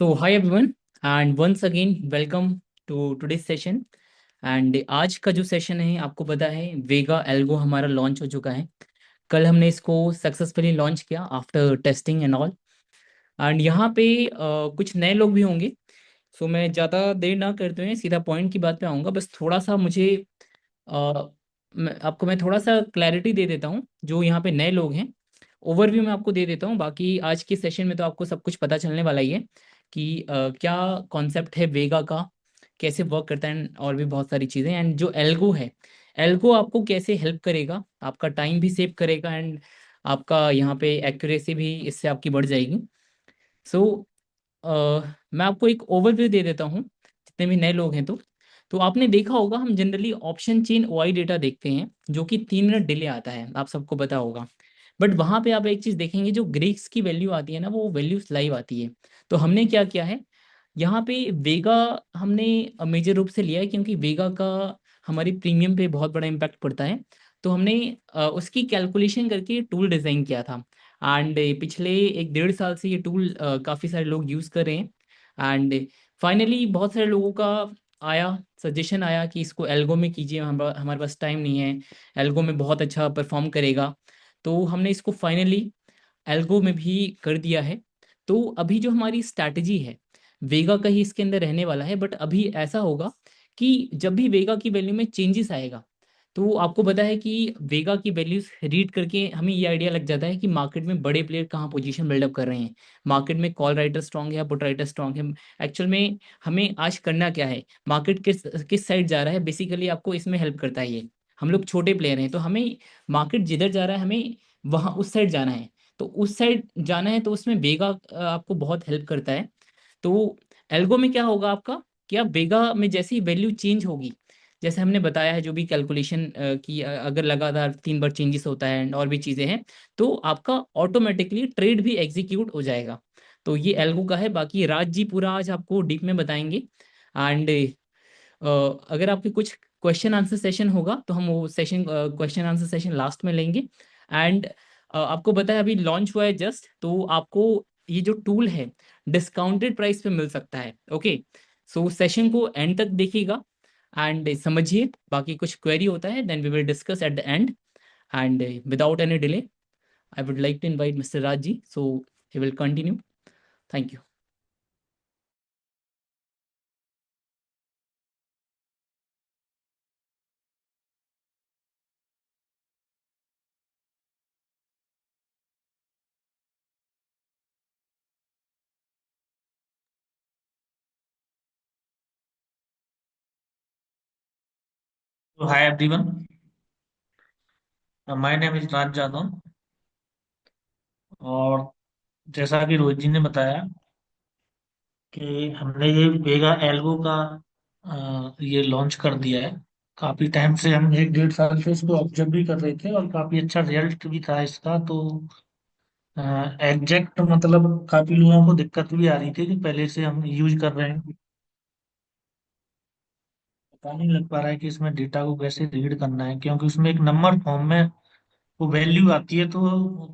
So, hi everyone, and once again, welcome to today's session. And आज का जो session है आपको पता है वेगा एल्गो हमारा लॉन्च हो चुका है। कल हमने इसको सक्सेसफुली लॉन्च किया after testing and all. And यहाँ पे कुछ नए लोग भी होंगे। सो मैं ज़्यादा देर ना करते हुए सीधा पॉइंट की बात पे आऊँगा। बस थोड़ा सा मुझे मैं थोड़ा सा क्लैरिटी दे देता हूँ जो यहाँ पे नए लोग हैं। ओवरव्यू मैं आपको दे देता हूँ, बाकी आज के सेशन में तो आपको सब कुछ पता चलने वाला ही है कि क्या कॉन्सेप्ट है वेगा का, कैसे वर्क करता है और भी बहुत सारी चीज़ें। एंड जो एल्गो है, एल्गो आपको कैसे हेल्प करेगा, आपका टाइम भी सेव करेगा एंड आपका यहाँ पे एक्यूरेसी भी इससे आपकी बढ़ जाएगी। सो मैं आपको एक ओवरव्यू दे देता हूँ जितने भी नए लोग हैं। तो आपने देखा होगा हम generally option chain OI data देखते हैं जो कि 3 मिनट डिले आता है, आप सबको पता होगा। बट वहाँ पे आप एक चीज़ देखेंगे, जो ग्रीक्स की वैल्यू आती है ना, वो वैल्यूज लाइव आती है। तो हमने क्या किया है यहाँ पे, वेगा हमने मेजर रूप से लिया है क्योंकि वेगा का हमारी प्रीमियम पे बहुत बड़ा इम्पैक्ट पड़ता है। तो हमने उसकी कैलकुलेशन करके टूल डिज़ाइन किया था। एंड पिछले 1 डेढ़ साल से ये टूल काफ़ी सारे लोग यूज़ कर रहे हैं। एंड फाइनली बहुत सारे लोगों का आया सजेशन आया कि इसको एल्गो में कीजिए, हमारे पास टाइम नहीं है, एल्गो में बहुत अच्छा परफॉर्म करेगा। तो हमने इसको फाइनली एल्गो में भी कर दिया है। तो अभी जो हमारी स्ट्रैटेजी है, वेगा का ही इसके अंदर रहने वाला है। बट अभी ऐसा होगा कि जब भी वेगा की वैल्यू में चेंजेस आएगा, तो आपको पता है कि वेगा की वैल्यूज रीड करके हमें ये आइडिया लग जाता है कि मार्केट में बड़े प्लेयर कहाँ पोजीशन बिल्डअप कर रहे हैं, मार्केट में कॉल राइटर स्ट्रांग है या पुट राइटर स्ट्रांग है। एक्चुअल में हमें आज करना क्या है, मार्केट किस किस साइड जा रहा है, बेसिकली आपको इसमें हेल्प करता है ये। हम लोग छोटे प्लेयर हैं तो हमें मार्केट जिधर जा रहा है हमें वहाँ उस साइड जाना है। तो उस साइड जाना है तो उसमें वेगा आपको बहुत हेल्प करता है। तो एल्गो में क्या होगा आपका, क्या वेगा में जैसे ही वैल्यू चेंज होगी, जैसे हमने बताया है जो भी कैलकुलेशन की अगर लगातार 3 बार चेंजेस होता है and और भी चीज़ें हैं, तो आपका ऑटोमेटिकली ट्रेड भी एग्जीक्यूट हो जाएगा। तो ये एल्गो का है। बाकी राज जी पूरा आज आपको डीप में बताएंगे। एंड अगर आपके कुछ क्वेश्चन आंसर सेशन होगा तो हम वो session question answer session last में लेंगे। एंड आपको पता है अभी लॉन्च हुआ है जस्ट, तो आपको ये जो टूल है डिस्काउंटेड प्राइस पे मिल सकता है। ओके, सो सेशन को एंड तक देखिएगा एंड समझिए। बाकी कुछ क्वेरी होता है then we will discuss at the end. And without any delay I would like to invite mister Raj ji, so he will continue. Thank you. तो hi everyone, my name is Raj Jadhav. और जैसा कि रोहित जी ने बताया कि हमने ये वेगा एल्गो का ये लॉन्च कर दिया है। काफी टाइम से हम 1 डेढ़ साल से इसको ऑब्जर्व भी कर रहे थे और काफी अच्छा रिजल्ट भी था इसका। तो एग्जैक्ट मतलब काफी लोगों को दिक्कत भी आ रही थी कि पहले से हम यूज कर रहे हैं, पता नहीं लग पा रहा है कि इसमें डेटा को कैसे रीड करना है, क्योंकि उसमें एक नंबर फॉर्म में वो वैल्यू आती है। तो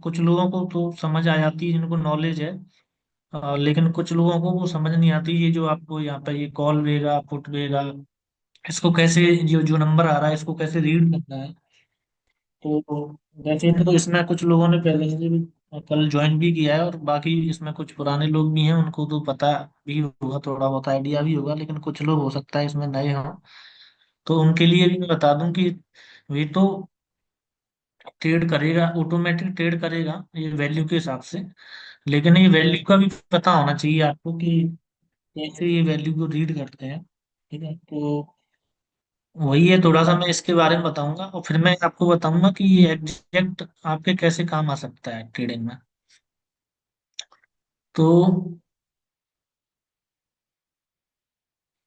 कुछ लोगों को तो समझ आ जाती है जिनको नॉलेज है, लेकिन कुछ लोगों को वो समझ नहीं आती। ये जो आपको यहाँ पे ये कॉल वेगा पुट वेगा, इसको कैसे, जो जो नंबर आ रहा है इसको कैसे रीड करना है। तो वैसे तो इसमें कुछ लोगों ने पहले से भी कल ज्वाइन भी किया है, और बाकी इसमें कुछ पुराने लोग भी हैं, उनको तो पता भी होगा, थोड़ा बहुत आइडिया भी होगा, लेकिन कुछ लोग हो सकता है इसमें नए हों। तो उनके लिए भी मैं बता दूं कि ये तो ट्रेड करेगा, ऑटोमेटिक ट्रेड करेगा ये वैल्यू के हिसाब से। लेकिन ये वैल्यू का भी पता होना चाहिए आपको कि कैसे ये वैल्यू को रीड करते हैं। ठीक है, तो वही है, थोड़ा सा मैं इसके बारे में बताऊंगा और फिर मैं आपको बताऊंगा कि ये एग्जैक्ट आपके कैसे काम आ सकता है ट्रेडिंग में। तो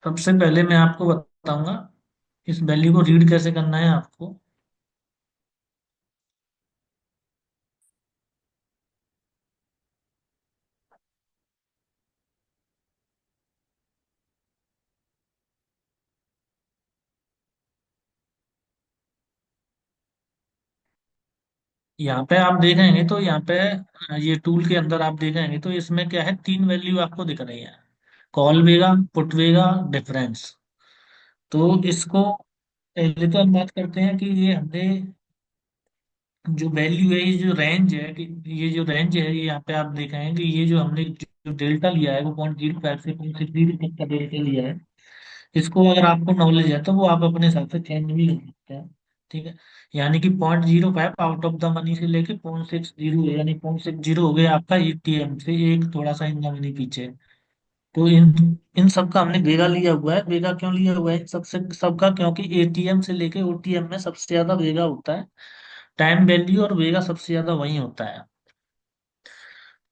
सबसे पहले मैं आपको बताऊंगा इस वैल्यू को रीड कैसे करना है आपको। यहाँ पे आप देखेंगे तो यहाँ पे ये टूल के अंदर आप देखेंगे तो इसमें क्या है, 3 वैल्यू आपको दिख रही है। कॉल वेगा, पुट वेगा, डिफरेंस। तो इसको पहले तो हम बात करते हैं कि ये हमने जो वैल्यू है, ये जो रेंज है कि ये जो रेंज है, ये यहाँ पे आप देख रहे हैं कि ये जो हमने जो डेल्टा लिया है वो 0.05 से 0.60 तक का डेल्टा लिया है। इसको अगर आपको नॉलेज है तो वो आप अपने हिसाब से चेंज भी कर सकते हैं। ठीक है। यानी कि 0.05 आउट ऑफ द मनी से लेके 0.60, यानी 0.60 हो गया आपका एटीएम से एक थोड़ा सा इन द मनी पीछे। तो इन इन सब का हमने वेगा लिया हुआ है। वेगा क्यों लिया हुआ है इन सबसे सबका? क्योंकि एटीएम से लेके ओटीएम में सबसे ज्यादा वेगा होता है। टाइम वैल्यू और वेगा सबसे ज्यादा वही होता है।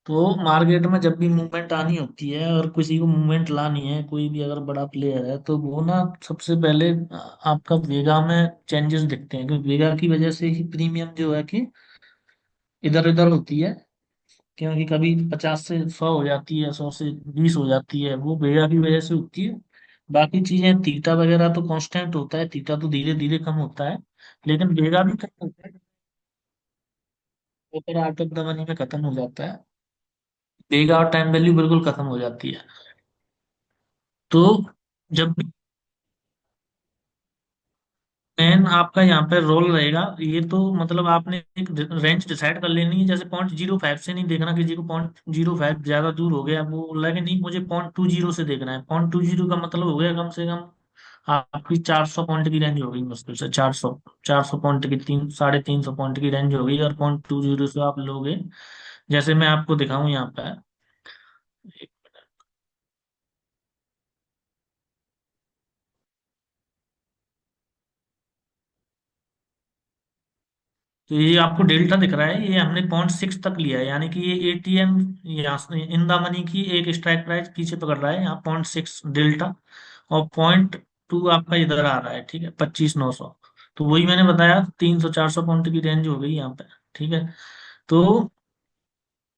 तो मार्केट में जब भी मूवमेंट आनी होती है और किसी को मूवमेंट लानी है, कोई भी अगर बड़ा प्लेयर है, तो वो ना सबसे पहले आपका वेगा में चेंजेस दिखते हैं, क्योंकि वेगा की वजह से ही प्रीमियम जो है कि इधर उधर होती है। क्योंकि कभी 50 से 100 हो जाती है, 100 से 20 हो जाती है, वो वेगा की वजह से होती है। बाकी चीजें थीटा वगैरह तो कांस्टेंट होता है, थीटा तो धीरे धीरे कम होता है, लेकिन वेगा भी कम होता है। ऊपर आउट ऑफ द मनी में खत्म हो जाता है। वेगा और टाइम वैल्यू बिल्कुल खत्म हो जाती है। तो जब मेन आपका यहाँ पे रोल रहेगा, ये तो मतलब आपने एक रेंज डिसाइड कर लेनी है। जैसे 0.05 से नहीं देखना, किसी को 0.05 ज्यादा दूर हो गया, वो बोल रहा है कि नहीं मुझे 0.20 से देखना है। 0.20 का मतलब हो गया कम से कम आपकी 400 पॉइंट की रेंज हो गई, मुश्किल से 400 पॉइंट की, 300 350 पॉइंट की रेंज हो गई। और 0.20 से आप लोगे, जैसे मैं आपको दिखाऊं यहाँ पे। तो ये आपको डेल्टा दिख रहा है, ये हमने 0.6 तक लिया है, यानी कि ये एटीएम यहाँ इन द मनी की एक स्ट्राइक प्राइस पीछे पकड़ रहा है, यहाँ 0.6 डेल्टा। और 0.2 आपका इधर आ रहा है, ठीक है, 25,900। तो वही मैंने बताया, 300 400 पॉइंट की रेंज हो गई यहाँ पे। ठीक है। तो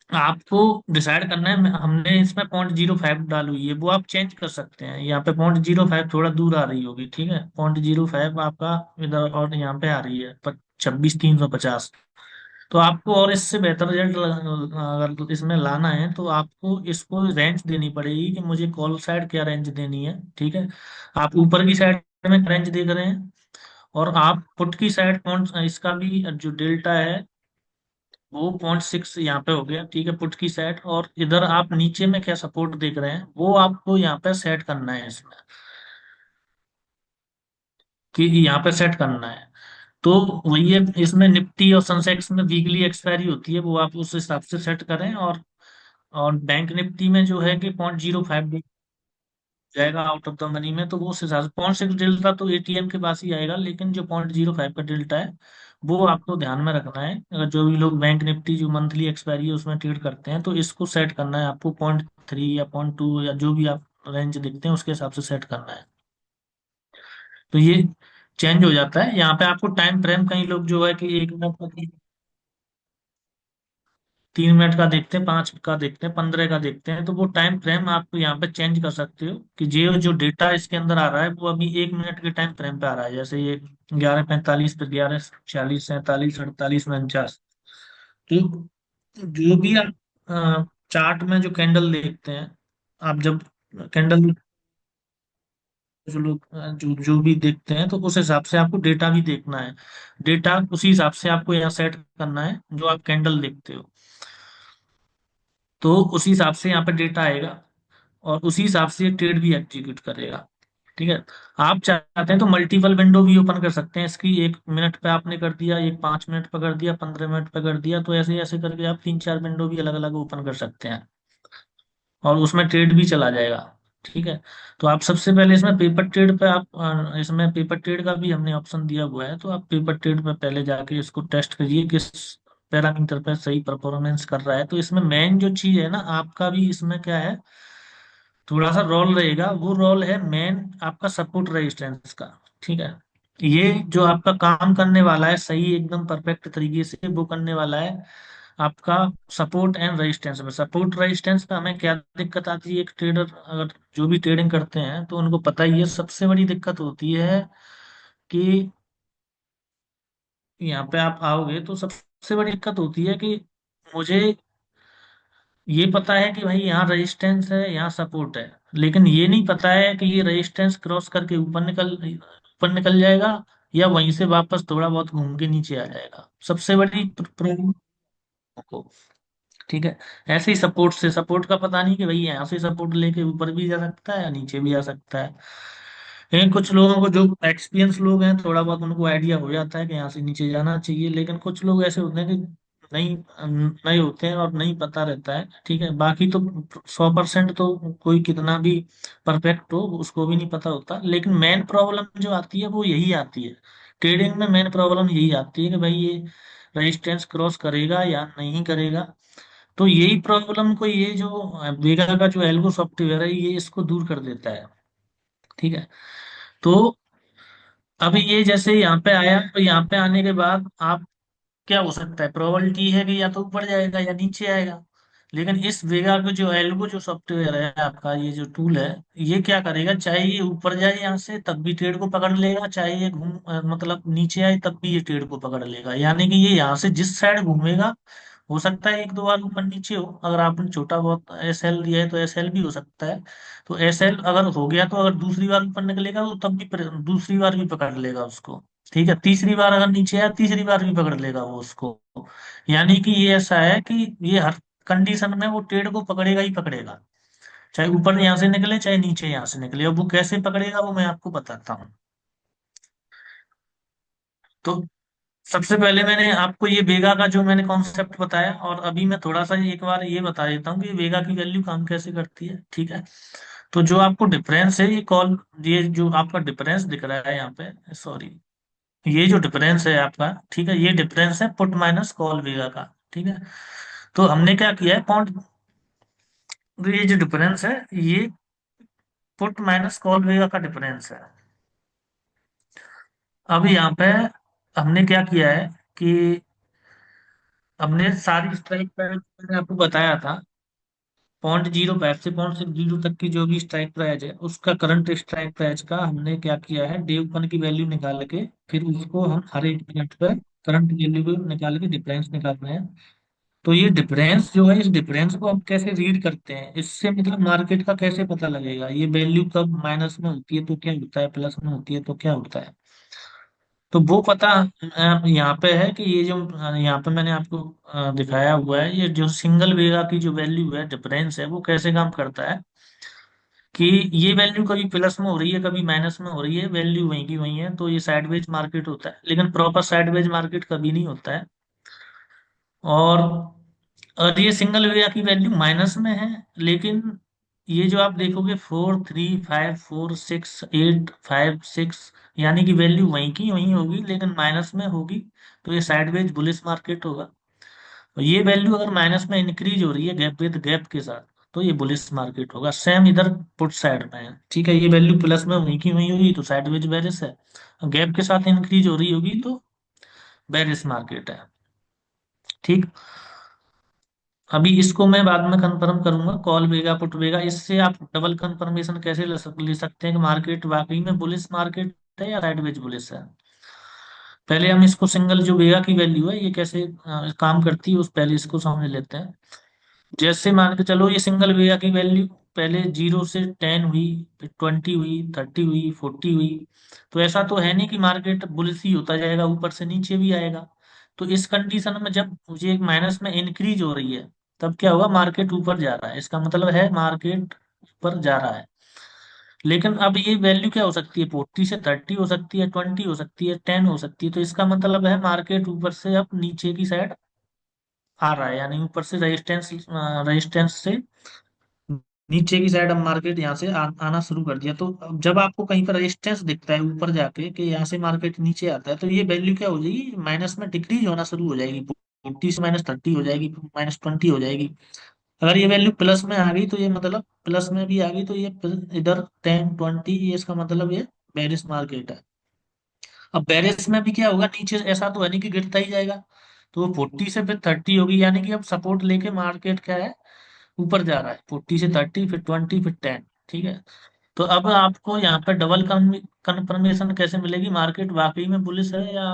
आपको डिसाइड करना है, हमने इसमें 0.05 डाली हुई है, वो आप चेंज कर सकते हैं। यहाँ पे 0.05 थोड़ा दूर आ रही होगी, ठीक है, 0.05 आपका इधर और यहाँ पे आ रही है 26,350। तो आपको और इससे बेहतर रिजल्ट अगर इसमें लाना है, तो आपको इसको रेंज देनी पड़ेगी कि मुझे कॉल साइड क्या रेंज देनी है। ठीक है। आप ऊपर की साइड में रेंज देख रहे हैं, और आप पुट की साइड कौन इसका भी जो डेल्टा है वो 0.6 यहाँ पे हो गया, ठीक है, पुट की साइड। और इधर आप नीचे में क्या सपोर्ट देख रहे हैं, वो आपको यहाँ पे सेट करना है इसमें, कि यहाँ पे सेट करना है। तो वही है, इसमें निफ्टी और सेंसेक्स में वीकली एक्सपायरी होती है, वो आप उस हिसाब से सेट करें। और बैंक निफ्टी में जो है कि 0.05 जाएगा आउट ऑफ द मनी में, तो वो उस हिसाब से 0.6 डेल्टा तो एटीएम के पास ही आएगा, लेकिन जो 0.05 का डेल्टा है वो आपको ध्यान में रखना है। अगर जो भी लोग बैंक निफ्टी जो मंथली एक्सपायरी है उसमें ट्रेड करते हैं, तो इसको सेट करना है आपको 0.3 या 0.2 या जो भी आप रेंज देखते हैं उसके हिसाब से सेट करना है। तो ये चेंज हो जाता है यहाँ पे। आपको टाइम फ्रेम, कई लोग जो है कि 1 मिनट का, 3 मिनट का देखते हैं, 5 का देखते हैं, 15 का देखते हैं, तो वो टाइम फ्रेम आप यहाँ पे चेंज कर सकते हो कि जो जो डेटा इसके अंदर आ रहा है वो अभी 1 मिनट के टाइम फ्रेम पे आ रहा है। जैसे ये 11:45 पे, 11:46, 47, 48, 49। तो जो भी आप चार्ट में जो कैंडल देखते हैं, आप जब कैंडल जो लोग जो जो भी देखते हैं, तो उस हिसाब से आपको डेटा भी देखना है। डेटा उसी हिसाब से आपको यहाँ सेट करना है जो आप कैंडल देखते हो। तो उसी हिसाब से यहाँ पे डेटा आएगा, और उसी हिसाब से ट्रेड भी एग्जीक्यूट करेगा। ठीक है। आप चाहते हैं तो मल्टीपल विंडो भी ओपन कर सकते हैं इसकी। 1 मिनट पे आपने कर दिया, एक 5 मिनट पे कर दिया, 15 मिनट पे कर दिया, तो ऐसे ऐसे करके आप 3 4 विंडो भी अलग अलग ओपन कर सकते हैं, और उसमें ट्रेड भी चला जाएगा। ठीक है। तो आप सबसे पहले इसमें पेपर ट्रेड पे आप इसमें पेपर ट्रेड का भी हमने ऑप्शन दिया हुआ है, तो आप पेपर ट्रेड पे पहले जाके इसको टेस्ट करिए किस पैरामीटर पे सही परफॉर्मेंस कर रहा है। तो इसमें मेन जो चीज है ना, आपका भी इसमें क्या है, थोड़ा सा रोल रहेगा। वो रोल है मेन आपका सपोर्ट रेजिस्टेंस का। ठीक है। ये जो आपका काम करने वाला है सही एकदम परफेक्ट तरीके से, वो करने वाला है आपका सपोर्ट एंड रेजिस्टेंस में। सपोर्ट रेजिस्टेंस पे हमें क्या दिक्कत आती है, एक ट्रेडर अगर जो भी ट्रेडिंग करते हैं तो उनको पता ही है, सबसे बड़ी दिक्कत होती है कि यहाँ पे आप आओगे तो सबसे बड़ी दिक्कत होती है कि मुझे ये पता है कि भाई यहाँ रेजिस्टेंस है, यहाँ सपोर्ट है, लेकिन ये नहीं पता है कि ये रेजिस्टेंस क्रॉस करके ऊपर निकल जाएगा, या वहीं से वापस थोड़ा बहुत घूम के नीचे आ जाएगा। सबसे बड़ी प्रॉब्लम को, ठीक है। ऐसे ही सपोर्ट का पता नहीं कि भाई यहाँ से सपोर्ट लेके ऊपर भी जा सकता है या नीचे भी आ सकता है। लेकिन कुछ लोगों को, जो एक्सपीरियंस लोग हैं, थोड़ा बहुत उनको आइडिया हो जाता है कि यहाँ से नीचे जाना चाहिए, लेकिन कुछ लोग ऐसे होते हैं कि नहीं नहीं होते हैं और नहीं पता रहता है, ठीक है। बाकी तो 100% तो कोई कितना भी परफेक्ट हो उसको भी नहीं पता होता, लेकिन मेन प्रॉब्लम जो आती है वो यही आती है। ट्रेडिंग में मेन प्रॉब्लम यही आती है कि भाई ये रेजिस्टेंस क्रॉस करेगा या नहीं करेगा। तो यही प्रॉब्लम को ये जो वेगा का जो एल्गो सॉफ्टवेयर है, ये इसको दूर कर देता है, ठीक है। तो अभी ये जैसे यहाँ पे आया, तो यहाँ पे आने के बाद आप, क्या हो सकता है, प्रोबेबिलिटी है कि या तो ऊपर जाएगा या नीचे आएगा। लेकिन इस वेगा का जो एल्गो जो सॉफ्टवेयर है आपका, ये जो टूल है, ये क्या करेगा, चाहे ये ऊपर जाए यहाँ से तब भी ट्रेड को पकड़ लेगा, चाहे ये मतलब नीचे आए तब भी ये ट्रेड को पकड़ लेगा। यानी कि ये यहाँ से जिस साइड घूमेगा, हो सकता है एक दो बार ऊपर नीचे हो, अगर आपने छोटा बहुत एस एल लिया है तो एस एल भी हो सकता है। तो एस एल अगर हो गया तो अगर दूसरी बार ऊपर निकलेगा तो तब भी दूसरी बार भी पकड़ लेगा उसको, ठीक है। तीसरी बार अगर नीचे आया, तीसरी बार भी पकड़ लेगा वो उसको। यानी कि ये ऐसा है कि ये हर कंडीशन में वो ट्रेड को पकड़ेगा ही पकड़ेगा, चाहे ऊपर यहाँ से निकले चाहे नीचे यहाँ से निकले। अब वो कैसे पकड़ेगा वो मैं आपको बताता हूँ। तो सबसे पहले मैंने आपको ये वेगा का जो मैंने कॉन्सेप्ट बताया, और अभी मैं थोड़ा सा एक बार ये बता देता हूँ कि वेगा की वैल्यू काम कैसे करती है, ठीक है। तो जो आपको डिफरेंस है, ये जो आपका डिफरेंस दिख रहा है यहाँ पे, सॉरी, ये जो डिफरेंस है आपका, ठीक है, ये डिफरेंस है पुट माइनस कॉल वेगा का, ठीक है। तो हमने क्या किया है, पॉइंट, ये जो डिफरेंस है, ये पुट माइनस कॉल वेगा का डिफरेंस है। अब यहाँ पे हमने क्या किया है कि हमने सारी स्ट्राइक प्राइस मैंने आपको बताया था, 0.05 से 0.60 तक की जो भी स्ट्राइक प्राइस है, उसका करंट स्ट्राइक प्राइस का हमने क्या किया है, डे वन की वैल्यू निकाल के फिर उसको हम हर एक मिनट पे करंट वैल्यू को निकाल के डिफरेंस निकाल रहे हैं। तो ये डिफरेंस जो है, इस डिफरेंस को हम कैसे रीड करते हैं, इससे मतलब मार्केट का कैसे पता लगेगा, ये वैल्यू कब माइनस में होती है तो क्या होता है, प्लस में होती है तो क्या होता है। तो वो पता यहाँ पे है कि ये जो यहाँ पे मैंने आपको दिखाया हुआ है, ये जो सिंगल वेगा की जो वैल्यू है, डिफरेंस है, वो कैसे काम करता है कि ये वैल्यू कभी प्लस में हो रही है कभी माइनस में हो रही है, वैल्यू वहीं की वहीं है, तो ये साइडवेज मार्केट होता है। लेकिन प्रॉपर साइडवेज मार्केट कभी नहीं होता है। और ये सिंगल वेगा की वैल्यू माइनस में है, लेकिन ये जो आप देखोगे 4 3 5 4 6 8 5 6, यानी कि वैल्यू वहीं की वहीं होगी लेकिन माइनस में होगी, तो ये साइडवेज बुलिश मार्केट होगा। और ये वैल्यू अगर माइनस में इंक्रीज हो रही है गैप विद गैप के साथ, तो ये बुलिश मार्केट होगा। सेम इधर पुट साइड में है, ठीक है, ये वैल्यू प्लस में वहीं की वहीं होगी तो साइडवेज बेरिश है, गैप के साथ इंक्रीज हो रही होगी तो बेरिश मार्केट है, ठीक। अभी इसको मैं बाद में कंफर्म करूंगा, कॉल वेगा पुट वेगा, इससे आप डबल कंफर्मेशन कैसे ले सकते हैं कि मार्केट वाकई में बुलिश मार्केट है या साइडवेज बुलिश है। पहले हम इसको सिंगल जो वेगा की वैल्यू है ये कैसे काम करती है, उस पहले इसको समझ लेते हैं। जैसे मान के चलो ये सिंगल वेगा की वैल्यू पहले 0 से 10 हुई, फिर 20 हुई, 30 हुई, 40 हुई, तो ऐसा तो है नहीं कि मार्केट बुलिश ही होता जाएगा, ऊपर से नीचे भी आएगा। तो इस कंडीशन में जब मुझे एक माइनस में इंक्रीज हो रही है, तब क्या होगा, मार्केट ऊपर जा रहा है, इसका मतलब है मार्केट ऊपर जा रहा है। लेकिन अब ये वैल्यू क्या हो सकती है, 40 से 30 हो सकती है, 20 हो सकती है, 10 हो सकती है, तो इसका मतलब है मार्केट ऊपर से अब नीचे की साइड आ रहा है, यानी ऊपर से रेजिस्टेंस से नीचे की साइड अब मार्केट यहाँ से आना शुरू कर दिया। तो अब जब आपको कहीं पर रेजिस्टेंस दिखता है ऊपर जाके कि यहाँ से मार्केट नीचे आता है, तो ये वैल्यू क्या हो जाएगी, माइनस में डिक्रीज होना शुरू हो जाएगी, 40 से -30 हो जाएगी, -20 हो जाएगी। अगर ये वैल्यू प्लस में आ गई तो ये मतलब प्लस में भी आ गई तो ये इधर 10 20, ये इसका मतलब ये बेरिश मार्केट है। अब बेरिश में भी क्या होगा, नीचे ऐसा तो है नहीं कि गिरता ही जाएगा, तो वो 40 से फिर 30 होगी, यानी कि अब सपोर्ट लेके मार्केट क्या है, ऊपर जा रहा है, 40 से 30 फिर 20 फिर 10, ठीक है। तो अब आपको यहाँ पे डबल कंफर्मेशन कैसे मिलेगी, मार्केट वाकई में बुलिश है या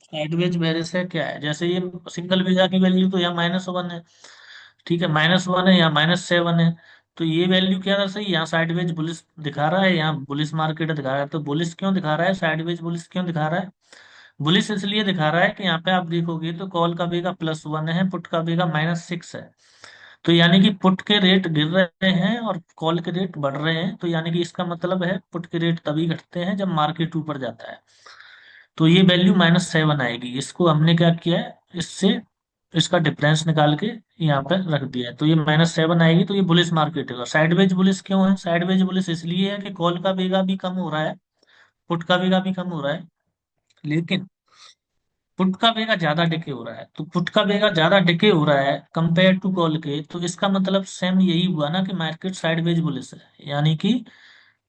साइडवेज बेरिश है, क्या है। जैसे ये सिंगल वेगा की वैल्यू तो यहाँ -1 है, ठीक है, -1 है, यहाँ -7 है। तो ये वैल्यू क्या था सही, यहाँ साइडवेज बुलिस दिखा रहा है, यहाँ बुलिस मार्केट दिखा रहा है। तो बुलिस क्यों दिखा रहा है, साइडवेज बुलिस क्यों दिखा रहा है? बुलिस इसलिए दिखा रहा है कि यहाँ पे आप देखोगे तो कॉल का बेगा +1 है, पुट का बेगा -6 है। तो यानी कि पुट के रेट गिर रहे हैं और कॉल के रेट बढ़ रहे हैं। तो यानी कि इसका मतलब है पुट के रेट तभी घटते हैं जब मार्केट ऊपर जाता है। तो ये वैल्यू -7 आएगी। इसको हमने क्या किया है, इससे इसका डिफरेंस निकाल के यहाँ पे रख दिया है। तो ये -7 आएगी, तो ये बुलिस मार्केट है। साइडवेज बुलिस क्यों है? साइडवेज बुलिस इसलिए है कि कॉल का बेगा भी कम हो रहा है, पुट का बेगा भी कम हो रहा है, लेकिन पुट का बेगा ज्यादा डिके हो रहा है। तो पुट का बेगा ज्यादा डिके हो रहा है कंपेयर टू कॉल के, तो इसका मतलब सेम यही हुआ ना कि मार्केट साइडवेज बुलिस है। यानी कि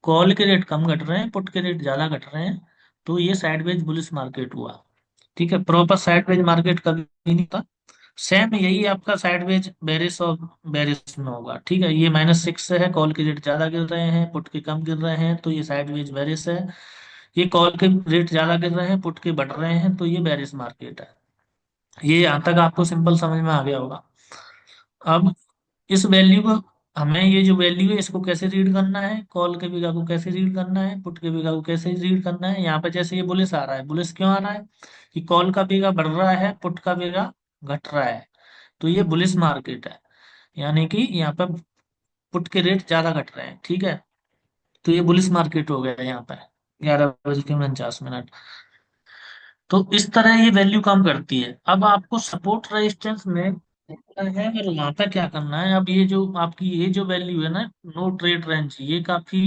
कॉल के रेट कम घट रहे हैं, पुट के रेट ज्यादा घट रहे हैं। तो ये साइडवेज बुलिस मार्केट हुआ। ठीक है, प्रॉपर साइडवेज मार्केट कभी नहीं था। सेम यही आपका साइडवेज बेरिस और बेरिस में होगा। ठीक है, ये -6 है, कॉल के रेट ज्यादा गिर रहे हैं, पुट के कम गिर रहे हैं, तो ये साइडवेज बेरिस है। ये कॉल के रेट ज्यादा गिर रहे हैं, पुट के बढ़ रहे हैं, तो ये बेरिस मार्केट है। ये यहाँ तक आपको सिंपल समझ में आ गया होगा। अब इस वैल्यू को, हमें ये जो वैल्यू है इसको कैसे रीड करना है, कॉल के बिगा को कैसे रीड करना है, पुट के बिगा को कैसे रीड करना है। यहाँ पे जैसे ये बुलिस आ रहा है, बुलिस क्यों आ रहा है कि कॉल का बिगा बढ़ रहा है, पुट का बिगा घट रहा है। तो ये बुलिस मार्केट है, यानी कि यहाँ पे पुट के रेट ज्यादा घट रहे हैं। ठीक है, तो ये बुलिस मार्केट हो गया यहाँ पे 11:49। तो इस तरह ये वैल्यू काम करती है। अब आपको सपोर्ट रेजिस्टेंस में देखना है और वहां पे क्या करना है। अब ये जो आपकी ये जो वैल्यू है ना, नो ट्रेड रेंज, ये काफी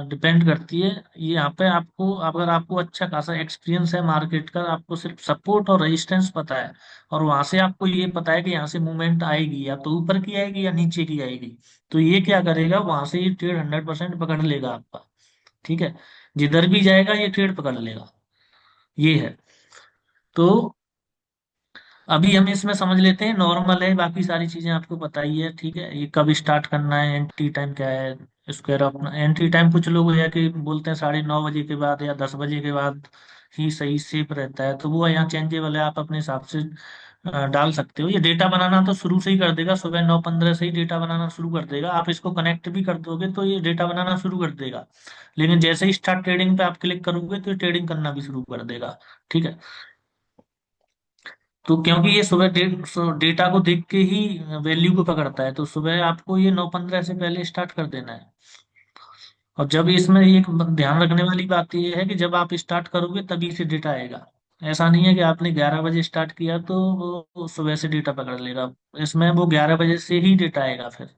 डिपेंड करती है। ये यहाँ पे आपको, अगर आपको अच्छा खासा एक्सपीरियंस है मार्केट का, आपको सिर्फ सपोर्ट और रेजिस्टेंस पता है, और वहां से आपको ये पता है कि यहाँ से मूवमेंट आएगी, या तो ऊपर की आएगी या नीचे की आएगी, तो ये क्या करेगा, वहां से ये ट्रेड 100% पकड़ लेगा आपका। ठीक है, जिधर भी जाएगा ये ट्रेड पकड़ लेगा। ये है। तो अभी हम इसमें समझ लेते हैं, नॉर्मल है, बाकी सारी चीजें आपको पता ही है। ठीक है, ये कब स्टार्ट करना है, एंट्री टाइम क्या है, स्क्वायर ऑफ एंट्री टाइम, कुछ लोग है कि बोलते हैं 9:30 बजे के बाद या 10 बजे के बाद ही सही सेफ रहता है, तो वो यहाँ चेंजेबल है, आप अपने हिसाब से डाल सकते हो। ये डेटा बनाना तो शुरू से ही कर देगा, सुबह 9:15 से ही डेटा बनाना शुरू कर देगा। आप इसको कनेक्ट भी कर दोगे तो ये डेटा बनाना शुरू कर देगा, लेकिन जैसे ही स्टार्ट ट्रेडिंग पे आप क्लिक करोगे तो ये ट्रेडिंग करना भी शुरू कर देगा। ठीक है, तो क्योंकि ये सुबह डेटा को देख के ही वैल्यू को पकड़ता है, तो सुबह आपको ये 9:15 से पहले स्टार्ट कर देना है। और जब इसमें एक ध्यान रखने वाली बात ये है कि जब आप स्टार्ट करोगे तभी से डेटा आएगा। ऐसा नहीं है कि आपने 11 बजे स्टार्ट किया तो वो सुबह से डेटा पकड़ लेगा। इसमें वो 11 बजे से ही डेटा आएगा फिर।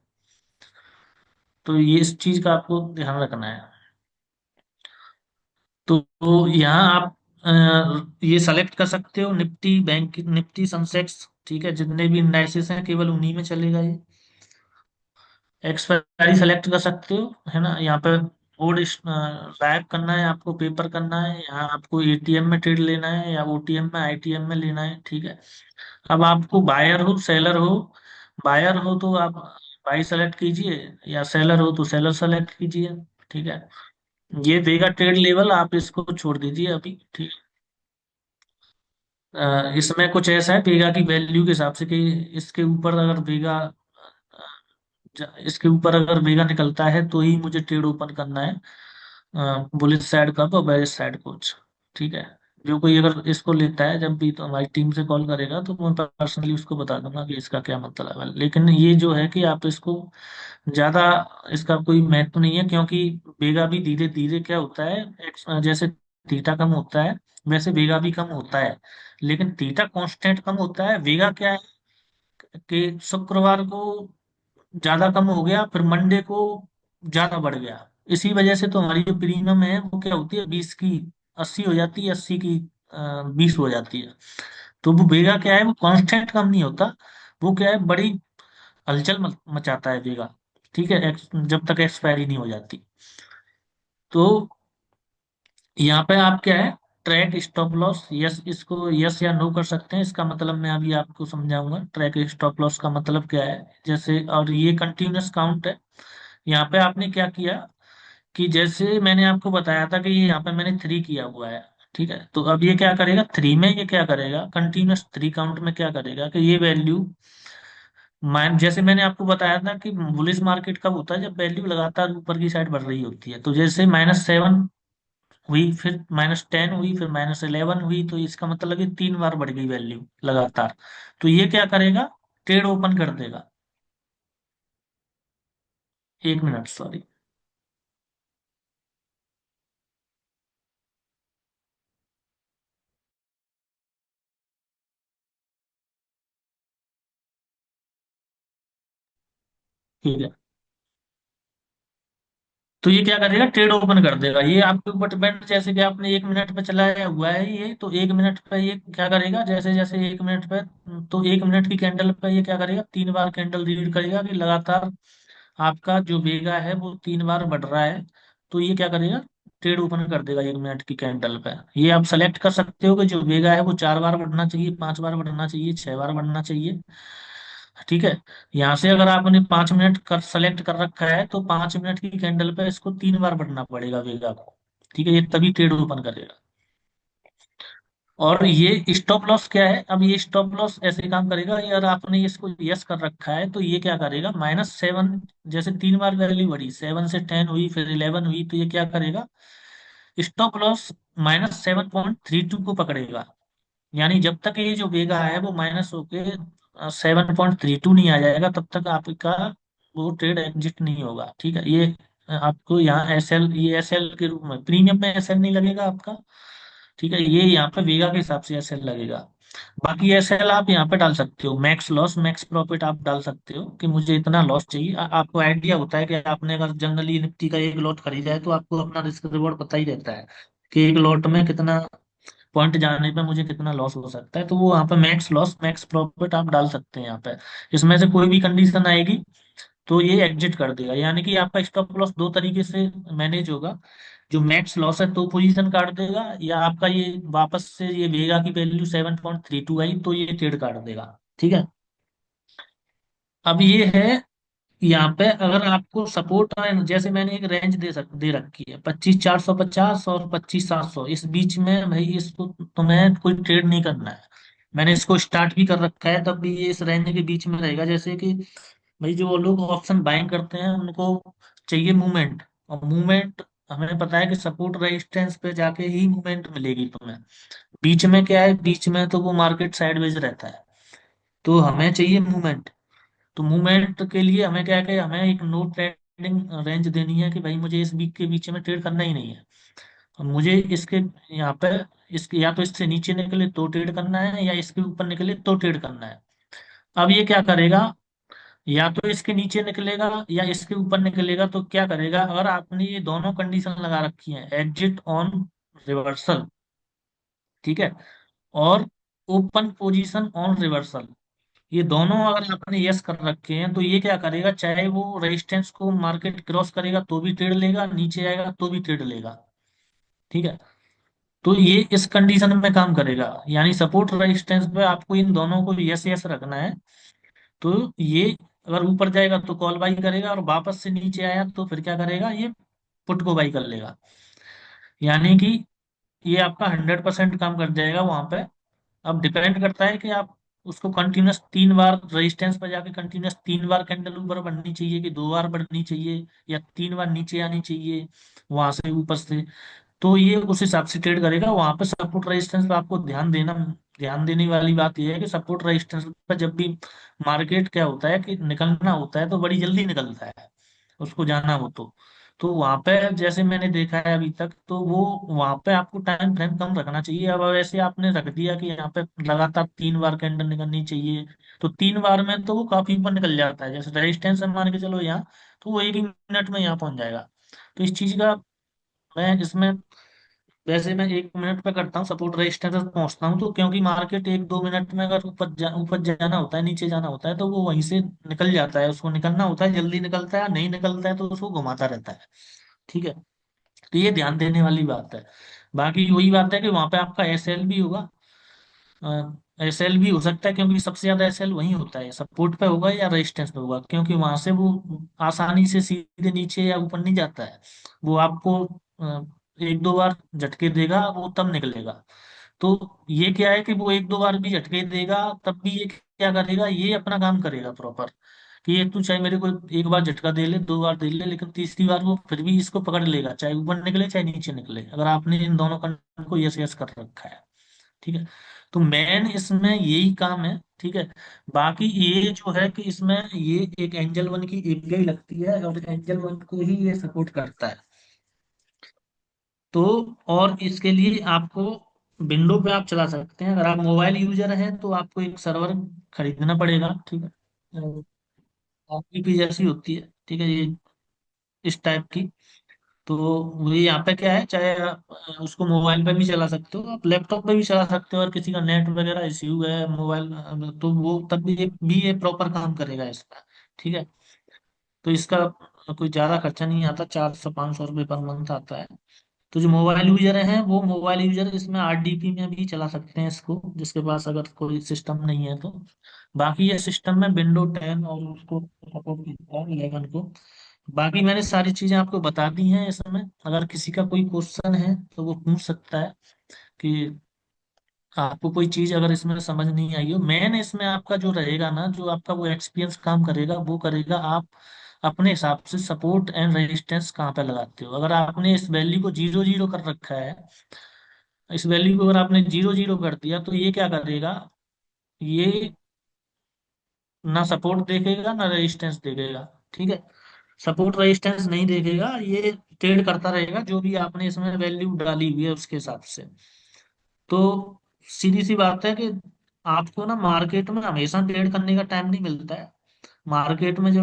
तो ये इस चीज का आपको ध्यान रखना है। तो यहाँ आप ये सेलेक्ट कर सकते हो, निफ्टी, बैंक निफ्टी, सेंसेक्स। ठीक है, जितने भी इंडाइसेस हैं केवल उन्हीं में चलेगा ये। एक्सपायरी सेलेक्ट कर सकते हो, है ना। यहाँ पे कोड टाइप करना है आपको, पेपर करना है, यहाँ आपको एटीएम में ट्रेड लेना है या ओटीएम में, आईटीएम में लेना है। ठीक है, अब आपको बायर हो सेलर हो, बायर हो तो आप बाई सेलेक्ट कीजिए, या सेलर हो तो सेलर सेलेक्ट कीजिए। ठीक है, ये देगा ट्रेड लेवल, आप इसको छोड़ दीजिए अभी। ठीक, इसमें कुछ ऐसा है वेगा की वैल्यू के हिसाब से कि इसके ऊपर अगर वेगा इसके ऊपर अगर वेगा निकलता है तो ही मुझे ट्रेड ओपन करना है, बुलिश साइड का और बेरिश साइड कुछ। ठीक है, जो कोई अगर इसको लेता है जब भी, तो हमारी टीम से कॉल करेगा तो मैं पर्सनली उसको बता दूंगा कि इसका क्या मतलब है। लेकिन ये जो है कि आप इसको ज्यादा, इसका कोई महत्व नहीं है, क्योंकि वेगा भी धीरे धीरे क्या होता है, जैसे थीटा कम होता है वैसे वेगा भी कम होता है। लेकिन थीटा कांस्टेंट कम होता है, वेगा क्या है कि शुक्रवार को ज्यादा कम हो गया, फिर मंडे को ज्यादा बढ़ गया। इसी वजह से तो हमारी जो प्रीमियम है वो क्या होती है, 20 की 80 हो जाती है, 80 की 20 हो जाती है। तो वो बेगा क्या है, वो कांस्टेंट कम नहीं होता, वो क्या है, बड़ी हलचल मचाता है बेगा। ठीक है, जब तक एक्सपायरी नहीं हो जाती। तो यहाँ पे आप क्या है, ट्रैक स्टॉप लॉस, यस, इसको यस या नो कर सकते हैं। इसका मतलब मैं अभी आपको समझाऊंगा ट्रैक स्टॉप लॉस का मतलब क्या है। जैसे, और ये कंटिन्यूअस काउंट है। यहाँ पे आपने क्या किया कि जैसे मैंने आपको बताया था कि ये यहाँ पे मैंने 3 किया हुआ है। ठीक है, तो अब ये क्या करेगा, 3 में ये क्या करेगा, कंटिन्यूअस 3 काउंट में क्या करेगा कि ये वैल्यू जैसे मैंने आपको बताया था कि बुलिश मार्केट कब होता है, जब वैल्यू लगातार ऊपर की साइड बढ़ रही होती है। तो जैसे -7 हुई, फिर -10 हुई, फिर -11 हुई, तो इसका मतलब कि 3 बार बढ़ गई वैल्यू लगातार। तो ये क्या करेगा, ट्रेड ओपन कर देगा। 1 मिनट, सॉरी। ठीक है, तो ये क्या करेगा, ट्रेड ओपन कर देगा। ये आपके ऊपर डिपेंड, जैसे कि आपने 1 मिनट पे चलाया हुआ है ये, तो 1 मिनट पे ये क्या करेगा, जैसे जैसे 1 मिनट पे, तो 1 मिनट की कैंडल पे ये क्या करेगा, 3 बार कैंडल रीड करेगा कि लगातार आपका जो वेगा है वो 3 बार बढ़ रहा है। तो ये क्या करेगा, ट्रेड ओपन कर देगा 1 मिनट की कैंडल पे। ये आप सेलेक्ट कर सकते हो कि जो वेगा है वो 4 बार बढ़ना चाहिए, 5 बार बढ़ना चाहिए, 6 बार बढ़ना चाहिए। ठीक है। यहाँ से अगर आपने 5 मिनट कर सेलेक्ट कर रखा है, तो 5 मिनट की कैंडल पे इसको 3 बार बढ़ना पड़ेगा वेगा को। ठीक है, ये तभी ट्रेड ओपन करेगा। और ये स्टॉप लॉस क्या है, अब ये स्टॉप लॉस ऐसे काम करेगा, यार आपने इसको यस कर रखा है, तो ये क्या करेगा, -7, जैसे 3 बार वैल्यू बढ़ी, 7 से 10 हुई, फिर 11 हुई, तो ये क्या करेगा, स्टॉप लॉस -7.32 को पकड़ेगा। यानी जब तक ये जो वेगा है वो माइनस होके 7.32 नहीं आ जाएगा, तब तक आपका वो ट्रेड एग्जिट नहीं होगा। ठीक है, ये आपको यहाँ SL, ये SL के रूप में, प्रीमियम में SL नहीं लगेगा आपका। ठीक है, ये यहाँ पे वेगा के हिसाब से SL लगेगा। बाकी SL आप यहाँ पे डाल सकते हो, मैक्स लॉस मैक्स प्रॉफिट आप डाल सकते हो कि मुझे इतना लॉस चाहिए। आपको आइडिया होता है कि आपने अगर जनरली निफ्टी का एक लॉट खरीदा है, तो आपको अपना रिस्क रिवॉर्ड पता ही रहता है कि एक लॉट में कितना पॉइंट जाने पे मुझे कितना लॉस हो सकता है। तो वो वहाँ पे मैक्स लॉस मैक्स प्रॉफिट आप डाल सकते हैं यहाँ पे। इसमें से कोई भी कंडीशन आएगी तो ये एग्जिट कर देगा, यानी कि आपका स्टॉप लॉस दो तरीके से मैनेज होगा। जो मैक्स लॉस है तो पोजीशन काट देगा, या आपका ये वापस से ये वेगा की वैल्यू 7.32 आई तो ये ट्रेड काट देगा। ठीक है। अब ये है, यहाँ पे अगर आपको सपोर्ट, जैसे मैंने एक रेंज दे रखी है, 25,450 और 25,700, इस बीच में भाई इसको तुम्हें कोई ट्रेड नहीं करना है। मैंने इसको स्टार्ट भी कर रखा है, तब भी ये इस रेंज के बीच में रहेगा। जैसे कि भाई जो लोग ऑप्शन बाइंग करते हैं उनको चाहिए मूवमेंट, और मूवमेंट हमें पता है कि सपोर्ट रेजिस्टेंस पे जाके ही मूवमेंट मिलेगी तुम्हें। बीच में क्या है, बीच में तो वो मार्केट साइडवेज रहता है। तो हमें चाहिए मूवमेंट। तो मूवमेंट के लिए हमें क्या है कि हमें एक नो ट्रेडिंग रेंज देनी है कि भाई मुझे इस वीक के बीच में ट्रेड करना ही नहीं है। और मुझे इसके यहाँ पे, इसके या तो इससे नीचे निकले तो ट्रेड करना है, या इसके ऊपर निकले तो ट्रेड करना है। अब ये क्या करेगा, या तो इसके नीचे निकलेगा या इसके ऊपर निकलेगा, तो क्या करेगा, अगर आपने ये दोनों कंडीशन लगा रखी है, एग्जिट ऑन रिवर्सल, ठीक है, और ओपन पोजीशन ऑन रिवर्सल, ये दोनों अगर आपने यस कर रखे हैं, तो ये क्या करेगा, चाहे वो रेजिस्टेंस को मार्केट क्रॉस करेगा तो भी ट्रेड लेगा, नीचे आएगा तो भी ट्रेड लेगा। ठीक है। तो ये इस कंडीशन में काम करेगा, यानी सपोर्ट रेजिस्टेंस पे आपको इन दोनों को यस यस रखना है। तो ये अगर ऊपर जाएगा तो कॉल बाई करेगा, और वापस से नीचे आया तो फिर क्या करेगा, ये पुट को बाई कर लेगा। यानी कि ये आपका 100% काम कर जाएगा वहां पे। अब डिपेंड करता है कि आप उसको कंटिन्यूस 3 बार रेजिस्टेंस पर जाके कंटिन्यूस 3 बार कैंडल ऊपर बढ़नी चाहिए, कि 2 बार बढ़नी चाहिए, या 3 बार नीचे आनी चाहिए वहां से ऊपर से। तो ये उस हिसाब से ट्रेड करेगा वहां पे। सपोर्ट रेजिस्टेंस पे आपको ध्यान देने वाली बात यह है कि सपोर्ट रेजिस्टेंस पे जब भी मार्केट क्या होता है कि निकलना होता है तो बड़ी जल्दी निकलता है, उसको जाना हो तो वहां पे जैसे मैंने देखा है अभी तक, तो वो वहां पे आपको टाइम फ्रेम कम रखना चाहिए। अब वैसे आपने रख दिया कि यहाँ पे लगातार 3 बार कैंडल निकलनी चाहिए, तो 3 बार में तो वो काफी ऊपर निकल जाता है। जैसे रेजिस्टेंस मान के चलो यहाँ, तो वो 1 ही मिनट में यहाँ पहुंच जाएगा। तो इस चीज का मैं इसमें, वैसे मैं 1 मिनट पे करता हूँ, सपोर्ट रेजिस्टेंस तक पहुंचता हूँ, तो क्योंकि मार्केट 1-2 मिनट में अगर ऊपर जाना होता है, नीचे जाना होता है, तो वो वहीं से निकल जाता है। उसको निकलना होता है, जल्दी निकलता है, नहीं निकलता है तो उसको घुमाता रहता है। ठीक है। तो ये ध्यान देने वाली बात है। बाकी वही बात है कि वहां पे आपका SL भी होगा। SL भी हो सकता है, क्योंकि सबसे ज्यादा SL वही होता है, सपोर्ट पे होगा या रेजिस्टेंस पे होगा, क्योंकि वहां से वो आसानी से सीधे नीचे या ऊपर नहीं जाता है। वो आपको 1-2 बार झटके देगा, वो तब निकलेगा। तो ये क्या है कि वो एक दो बार भी झटके देगा, तब भी ये क्या करेगा, ये अपना काम करेगा प्रॉपर। कि ये तू चाहे मेरे को एक बार झटका दे ले, दो बार दे ले, लेकिन तीसरी बार वो फिर भी इसको पकड़ लेगा, चाहे ऊपर निकले चाहे नीचे निकले, अगर आपने इन दोनों कंडीशन को यस यस कर रखा है। ठीक है। तो मेन इसमें यही काम है। ठीक है। बाकी ये जो है कि इसमें ये एक एंजल वन की एपीआई लगती है, और एंजल वन को ही ये सपोर्ट करता है। तो और इसके लिए आपको विंडो पे आप चला सकते हैं। अगर आप मोबाइल यूजर हैं तो आपको एक सर्वर खरीदना पड़ेगा। ठीक है। ओटीपी जैसी होती है, ठीक है, ये इस टाइप की। तो वो यहाँ पे क्या है, चाहे आप उसको मोबाइल पे भी चला सकते हो, आप लैपटॉप पे भी चला सकते हो, और किसी का नेट वगैरह इश्यू है मोबाइल, तो वो तब भी ये प्रॉपर काम करेगा इसका। ठीक है। तो इसका कोई ज़्यादा खर्चा नहीं आता, 400 500 रुपये पर मंथ आता है। तो जो मोबाइल यूजर हैं वो मोबाइल यूजर इसमें आरडीपी में भी चला सकते हैं इसको, जिसके पास अगर कोई सिस्टम नहीं है तो। बाकी ये सिस्टम में विंडो 10 और उसको सपोर्ट करता है, 11 को। बाकी मैंने सारी चीजें आपको बता दी हैं इसमें। अगर किसी का कोई क्वेश्चन है तो वो पूछ सकता है कि आपको कोई चीज अगर इसमें समझ नहीं आई हो। मेन इसमें आपका जो रहेगा ना, जो आपका वो एक्सपीरियंस काम करेगा, वो करेगा आप अपने हिसाब से सपोर्ट एंड रेजिस्टेंस कहाँ पे लगाते हो। अगर आपने इस वैल्यू को 0 0 कर रखा है, इस वैल्यू को अगर आपने 0 0 कर दिया, तो ये क्या करेगा, ये ना सपोर्ट देखेगा ना रेजिस्टेंस देखेगा। ठीक है। सपोर्ट रेजिस्टेंस नहीं देखेगा, ये ट्रेड करता रहेगा जो भी आपने इसमें वैल्यू डाली हुई है उसके हिसाब से। तो सीधी सी बात है कि आपको ना मार्केट में हमेशा ट्रेड करने का टाइम नहीं मिलता है। मार्केट में जो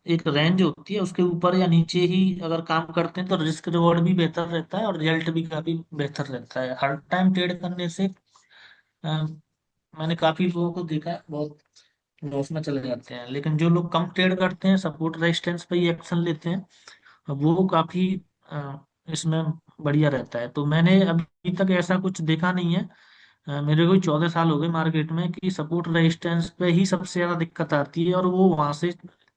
एक रेंज होती है, उसके ऊपर या नीचे ही अगर काम करते हैं तो रिस्क रिवॉर्ड भी बेहतर रहता है और रिजल्ट भी काफी बेहतर रहता है। हर टाइम ट्रेड करने से मैंने काफी लोगों को देखा है, बहुत लॉस में चले जाते हैं। लेकिन जो लोग कम ट्रेड करते हैं, सपोर्ट रेजिस्टेंस पे ही एक्शन लेते हैं, वो काफी इसमें बढ़िया रहता है। तो मैंने अभी तक ऐसा कुछ देखा नहीं है। मेरे को 14 साल हो गए मार्केट में, कि सपोर्ट रेजिस्टेंस पे ही सबसे ज्यादा दिक्कत आती है, और वो वहां से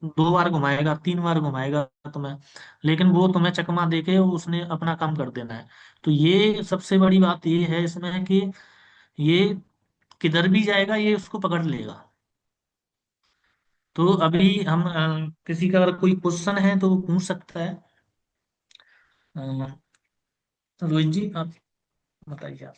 2 बार घुमाएगा 3 बार घुमाएगा तुम्हें, लेकिन वो तुम्हें चकमा देके उसने अपना काम कर देना है। तो ये सबसे बड़ी बात ये है इसमें कि ये किधर भी जाएगा ये उसको पकड़ लेगा। तो अभी हम किसी का अगर कोई क्वेश्चन है तो वो पूछ सकता है। अ, रोहित जी, आप बताइए आप।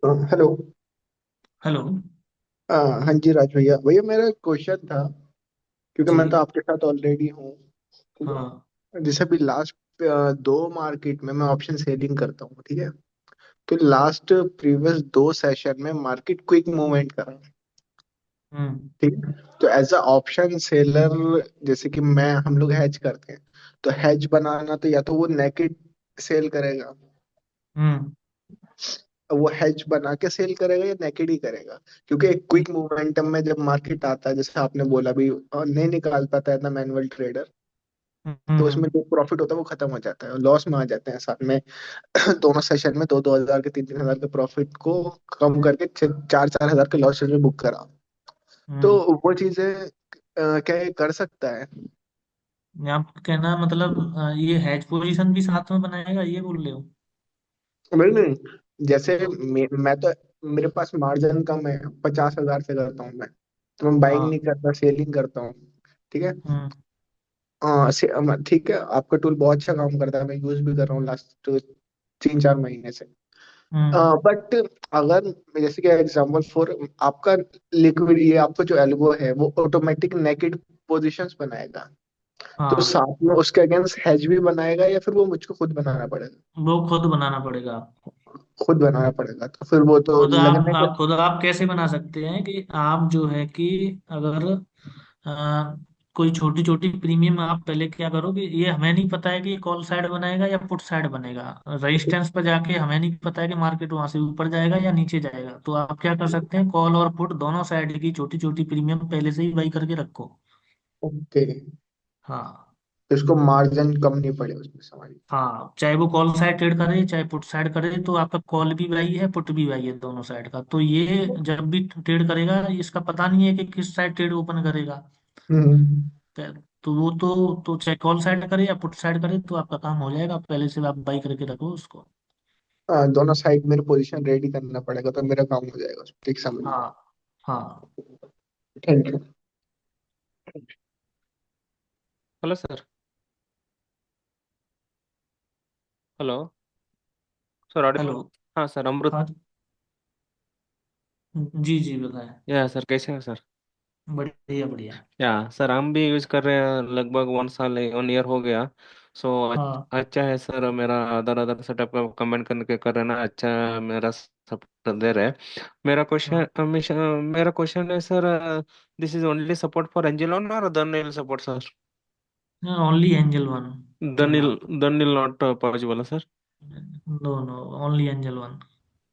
हेलो। हेलो। हाँ जी राज भैया, भैया मेरा क्वेश्चन था, क्योंकि जी। मैं तो आपके साथ ऑलरेडी हूँ। ठीक हाँ। है। जैसे अभी लास्ट दो मार्केट में मैं ऑप्शन सेलिंग करता हूँ, ठीक है। तो लास्ट प्रीवियस दो सेशन में मार्केट क्विक मूवमेंट करा, हम्म। ठीक है। तो एज अ ऑप्शन सेलर, जैसे कि मैं हम लोग हैज करते हैं, तो हैज बनाना तो या तो वो नेकेड सेल करेगा, हम्म। वो हेज बना के सेल करेगा, या नेकेड ही करेगा। क्योंकि एक क्विक मोमेंटम में जब मार्केट आता है, जैसे आपने बोला भी, नहीं निकाल पाता है ना मैनुअल ट्रेडर, तो उसमें हम्म। जो प्रॉफिट होता है वो खत्म हो जाता है, लॉस में आ जाते हैं साथ में। दोनों सेशन में 2 2 हजार के 3 3 हजार के प्रॉफिट को कम करके 4 4 हजार के लॉसेस में बुक करा। तो हम्म। वो चीजें क्या ये कर सकता है? आप कहना मतलब ये हैच पोजीशन भी साथ में बनाएगा, ये बोल रहे हो? नहीं नहीं, जैसे तो मैं तो, मेरे पास मार्जिन कम है, 50,000 से करता हूँ मैं, तो मैं बाइंग हाँ। नहीं करता, सेलिंग करता हूँ। ठीक है। हम्म। ठीक है, आपका टूल बहुत अच्छा काम करता है, मैं यूज भी कर रहा हूँ लास्ट 3-4 महीने से। हम्म। बट अगर, जैसे कि एग्जांपल फॉर आपका लिक्विड, ये आपका जो एल्गो है वो ऑटोमेटिक नेकेड पोजीशंस बनाएगा, तो हाँ, साथ में उसके अगेंस्ट हेज भी बनाएगा, या फिर वो मुझको खुद बनाना पड़ेगा? वो खुद बनाना पड़ेगा आपको। खुद बनाना पड़ेगा, तो फिर वो तो खुद लगने का। खुद आप कैसे बना सकते हैं कि आप जो है कि अगर आ, कोई छोटी छोटी प्रीमियम, आप पहले क्या करो कि ये हमें नहीं पता है कि ये कॉल साइड बनाएगा या पुट साइड बनेगा, रेजिस्टेंस पर जाके हमें नहीं पता है कि मार्केट वहां से ऊपर जाएगा या नीचे जाएगा, तो आप क्या कर सकते हैं, कॉल और पुट दोनों साइड की छोटी छोटी प्रीमियम पहले से ही बाई करके रखो। ओके, हाँ। तो इसको मार्जिन कम नहीं पड़े उसमें, समझ। हाँ, चाहे वो कॉल साइड ट्रेड करे चाहे पुट साइड करे, तो आपका कॉल भी वही है पुट भी वही है दोनों साइड का, तो ये जब भी ट्रेड करेगा इसका पता नहीं है कि किस साइड ट्रेड ओपन करेगा। हम्म। तो वो तो चाहे कॉल साइड करे या पुट साइड करे तो आपका काम हो जाएगा, पहले से आप बाई करके रखो उसको। दोनों साइड मेरे पोजीशन रेडी करना पड़ेगा, तो मेरा काम हो जाएगा, ठीक समझ गया। हाँ। हाँ। Thank you. Hello sir. Hello sir, Audible? Hello. हाँ सर, अमृत। हाँ जी जी, बताएं। या सर, कैसे हैं सर? बढ़िया बढ़िया। या सर, हम भी यूज कर रहे हैं, लगभग 1 साल 1 ईयर हो गया। सो हाँ। अच्छा है सर। मेरा अदर अदर सेटअप का कमेंट करके कर रहे ना, अच्छा मेरा सपोर्ट दे रहे। मेरा हाँ, क्वेश्चन मेरा क्वेश्चन है sir, this is only support for Angel One और दनिल support sir? Only Angel One till दनिल नाउ। दनिल not possible sir? No no, only Angel One.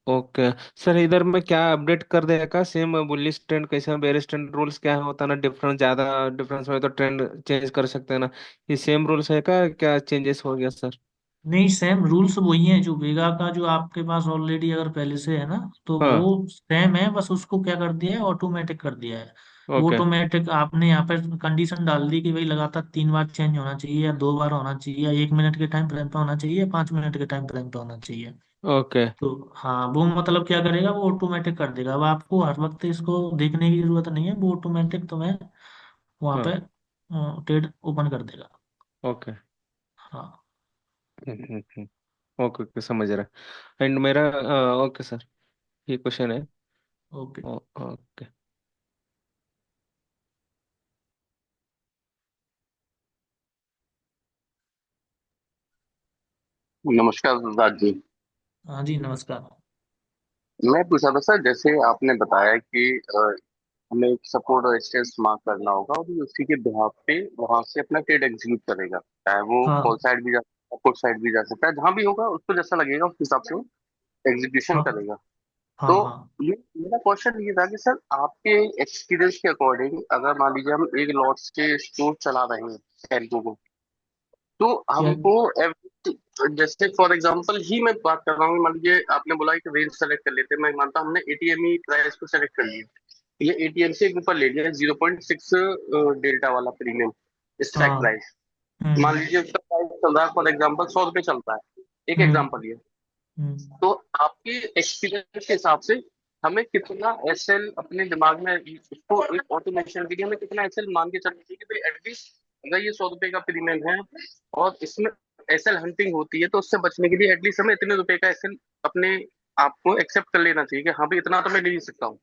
Okay sir, इधर में क्या अपडेट कर देगा? सेम बुलिश ट्रेंड कैसा, बेरिश ट्रेंड रूल्स क्या होता है ना? डिफरेंस, ज्यादा डिफरेंस हो तो ट्रेंड चेंज कर सकते हैं ना? ये सेम रूल्स है का, क्या चेंजेस हो गया सर? नहीं, सेम रूल्स वही हैं जो वेगा का, जो आपके पास ऑलरेडी अगर पहले से है ना, तो वो हाँ। सेम है, बस उसको क्या कर दिया है, ऑटोमेटिक कर दिया है। वो ओके। ऑटोमेटिक आपने यहाँ पे कंडीशन डाल दी कि भाई लगातार 3 बार चेंज होना चाहिए या 2 बार होना चाहिए या 1 मिनट के टाइम फ्रेम पे होना चाहिए या 5 मिनट के टाइम फ्रेम पे होना चाहिए। ओके। तो हाँ, वो मतलब क्या करेगा, वो ऑटोमेटिक कर देगा, अब आपको हर वक्त इसको देखने की जरूरत नहीं है, वो ऑटोमेटिक तुम्हें वहाँ हाँ। पे ट्रेड ओपन कर देगा। ओके। हाँ। ओके ओके, समझ रहा। एंड मेरा, ओके सर, ये क्वेश्चन है। ओके। ओके। नमस्कार सिद्धार्थ जी। हाँ जी, नमस्कार। मैं पूछा था सर, जैसे आपने बताया कि हमें एक सपोर्ट और रेजिस्टेंस मार्क करना होगा और ये उसी के बिहाफ पे वहां से अपना ट्रेड एग्जीक्यूट करेगा, चाहे वो कॉल हाँ। साइड भी जा सकता है, पुट साइड भी जा सकता है, जहां भी होगा उसको जैसा लगेगा उस हिसाब से वो एग्जीक्यूशन हाँ। करेगा। हाँ। तो हाँ। ये मेरा क्वेश्चन ये था कि सर, आपके एक्सपीरियंस के अकॉर्डिंग अगर मान लीजिए हम एक लॉट के स्टोर चला रहे हैं टेम्पो को, तो क्या? हमको जैसे फॉर एग्जांपल ही मैं बात कर रहा हूँ, मान लीजिए आपने बोला कि रेंज सेलेक्ट कर लेते हैं, मैं मानता हूँ हमने एटीएम ही प्राइस को सेलेक्ट कर लिया, ये एटीएम से एक ऊपर ले लिया 0.6 डेल्टा वाला प्रीमियम स्ट्राइक हाँ। प्राइस। मान हम्म। लीजिए उसका प्राइस चल रहा है फॉर एग्जांपल 100 रुपये चलता है, एक हम्म। एग्जांपल ये। हम्म। तो आपके एक्सपीरियंस के हिसाब से हमें कितना एसएल अपने दिमाग में, इसको एक ऑटोमेशन के लिए हमें कितना एसएल मान के चलना चाहिए कि भाई एटलीस्ट अगर ये 100 रुपए का प्रीमियम है और इसमें एसएल हंटिंग होती है, तो उससे बचने के लिए एटलीस्ट हमें इतने रुपए का एसएल अपने आपको एक्सेप्ट कर लेना चाहिए कि हाँ भाई इतना तो मैं ले ही सकता हूँ,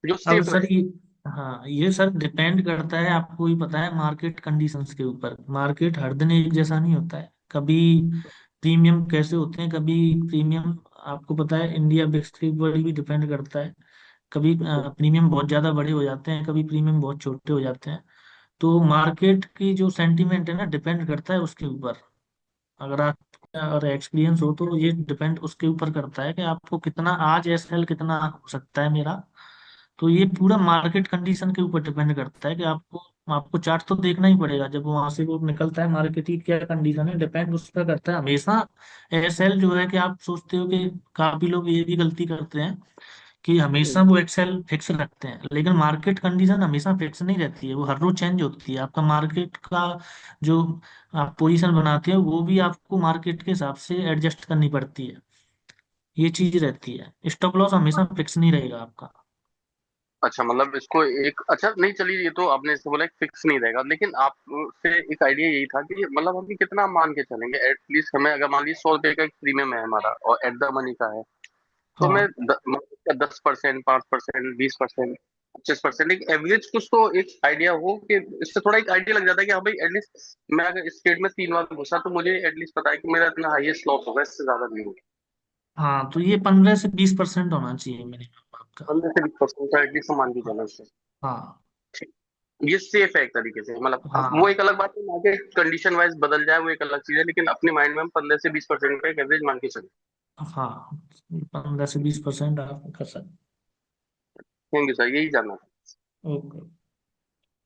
जो अब सेफ सर रहे। ये, हाँ ये सर डिपेंड करता है, आपको ही पता है, मार्केट कंडीशंस के ऊपर। मार्केट हर दिन एक जैसा नहीं होता है, कभी प्रीमियम कैसे होते हैं, कभी प्रीमियम, आपको पता है इंडिया बिक्स थ्री पर भी डिपेंड करता है, कभी प्रीमियम बहुत ज्यादा बड़े हो जाते हैं, कभी प्रीमियम बहुत छोटे हो जाते हैं। तो मार्केट की जो सेंटीमेंट है ना, डिपेंड करता है उसके ऊपर। अगर आप अगर एक्सपीरियंस हो तो ये डिपेंड उसके ऊपर करता है कि आपको कितना आज एसएल कितना हो सकता है मेरा। तो ये पूरा मार्केट कंडीशन के ऊपर डिपेंड करता है कि आपको आपको चार्ट तो देखना ही पड़ेगा, जब वहां से वो निकलता है मार्केट की क्या कंडीशन है, डिपेंड उस पर करता है हमेशा। एसएल जो है कि आप सोचते हो कि काफी लोग ये भी गलती करते हैं कि हमेशा वो एक्सेल फिक्स रखते हैं, लेकिन मार्केट कंडीशन हमेशा फिक्स नहीं रहती है, वो हर रोज चेंज होती है। आपका मार्केट का जो आप पोजीशन बनाते हैं वो भी आपको मार्केट के हिसाब से एडजस्ट करनी पड़ती है, ये चीज रहती है। स्टॉप लॉस हमेशा फिक्स नहीं रहेगा आपका। अच्छा, मतलब इसको एक अच्छा नहीं, चलिए ये तो आपने इससे बोला फिक्स नहीं रहेगा, लेकिन आप से एक आइडिया यही था कि मतलब हम कितना मान के चलेंगे एटलीस्ट, हमें अगर मान लीजिए 100 रुपए का एक प्रीमियम है हमारा और एट द मनी का है, तो मैं हाँ 10%, 5%, 20%, 25%, एक एवरेज कुछ तो एक आइडिया हो कि इससे थोड़ा एक आइडिया लग जाता है कि हाँ भाई एटलीस्ट मैं अगर इस ट्रेड में 3 बार घुसा तो मुझे एटलीस्ट पता है कि मेरा इतना हाईएस्ट लॉस होगा, इससे ज्यादा नहीं होगा। हाँ, तो ये 15 से 20% होना चाहिए मिनिमम आपका। 15 से 20% का एटलीस्ट मान के चलो इससे। हाँ ये सेफ है एक तरीके से, मतलब अब वो हाँ एक अलग बात है, मार्केट कंडीशन वाइज बदल जाए वो एक अलग चीज है, लेकिन अपने माइंड में हम 15 से 20% का एक एवरेज मान के चले। हाँ, 15 से 20% आप कर सकते। थैंक यू सर, यही जानना था। ओके।